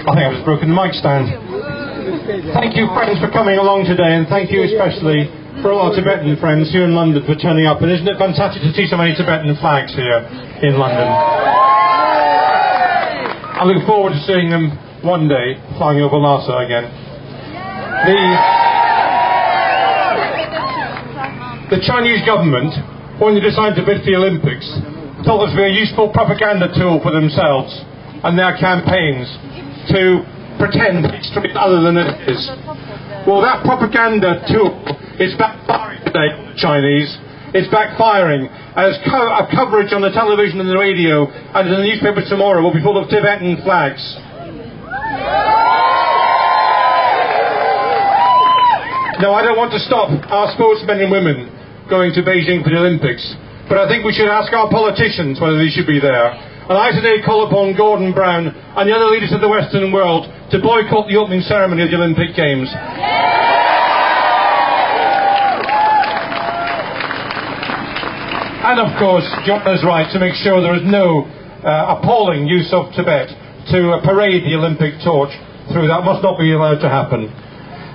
I think I've just broken the mic stand. Thank you, friends, for coming along today, and thank you especially for all our Tibetan friends here in London for turning up. And isn't it fantastic to see so many Tibetan flags here in London? I look forward to seeing them one day flying over Lhasa again. The Chinese government, when they decided to bid for the Olympics, thought it would be a useful propaganda tool for themselves and their campaigns to pretend history is other than it is. Well, that propaganda tool is backfiring today on the Chinese. It's backfiring, as coverage on the television and the radio and in the newspapers tomorrow will be full of Tibetan flags. Now, I don't want to stop our sportsmen and women going to Beijing for the Olympics, but I think we should ask our politicians whether they should be there. And I today call upon Gordon Brown and the other leaders of the Western world to boycott the opening ceremony of the Olympic Games. And of course, John is right to make sure there is no appalling use of Tibet to parade the Olympic torch through. That must not be allowed to happen.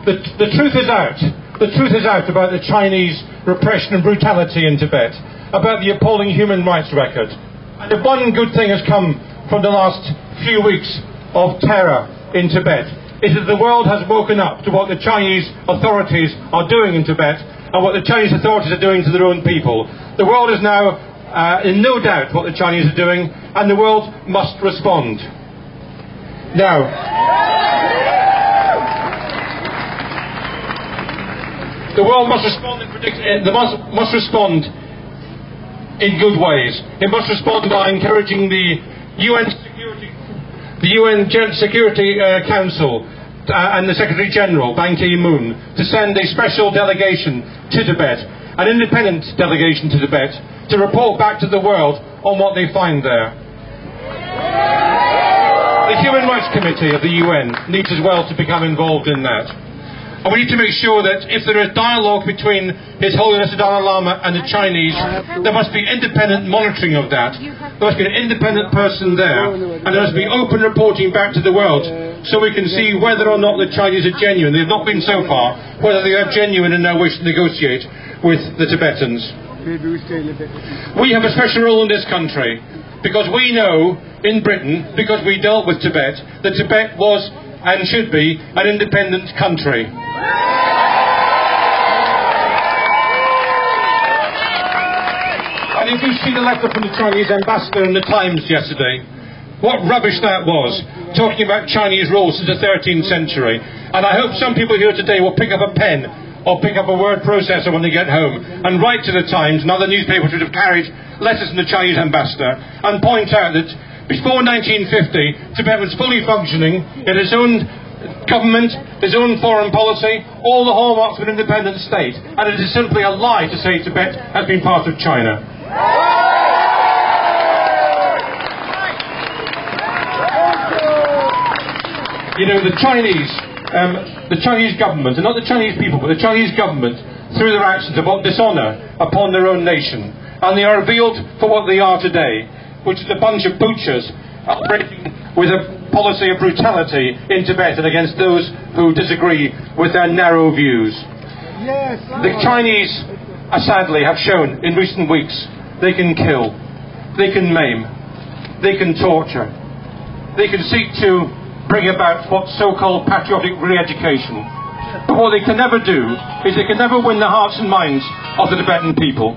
The truth is out. The truth is out about the Chinese repression and brutality in Tibet, about the appalling human rights record. And if one good thing has come from the last few weeks of terror in Tibet, is that the world has woken up to what the Chinese authorities are doing in Tibet and what the Chinese authorities are doing to their own people. The world is now in no doubt what the Chinese are doing, and the world must respond. Now, the world must respond must respond in good ways. It must respond by encouraging the UN Security Council and the Secretary General, Ban Ki-moon, to send a special delegation to Tibet, an independent delegation to Tibet, to report back to the world on what they find there. The Human Rights Committee of the UN needs as well to become involved in that. And we need to make sure that if there is dialogue between His Holiness the Dalai Lama and the Chinese, there must be independent monitoring of that. There must be an independent person there, and there must be open reporting back to the world, so we can see whether or not the Chinese are genuine. They have not been so far, whether they are genuine in their wish to negotiate with the Tibetans. We have a special role in this country, because we know, in Britain, because we dealt with Tibet, that Tibet was and should be an independent country. And if you see the letter from the Chinese ambassador in the Times yesterday, what rubbish that was, talking about Chinese rule since the 13th century. And I hope some people here today will pick up a pen or pick up a word processor when they get home and write to the Times and other newspapers which have carried letters from the Chinese ambassador and point out that before 1950, Tibet was fully functioning in its own government, its own foreign policy, all the hallmarks of an independent state. And it is simply a lie to say Tibet has been part of China. You know, the Chinese government, and not the Chinese people, but the Chinese government, through their actions, have brought dishonour upon their own nation. And they are revealed for what they are today, which is a bunch of butchers operating with a policy of brutality in Tibet and against those who disagree with their narrow views. The Chinese, sadly, have shown in recent weeks they can kill, they can maim, they can torture, they can seek to bring about what's so-called patriotic re-education. But what they can never do is they can never win the hearts and minds of the Tibetan people.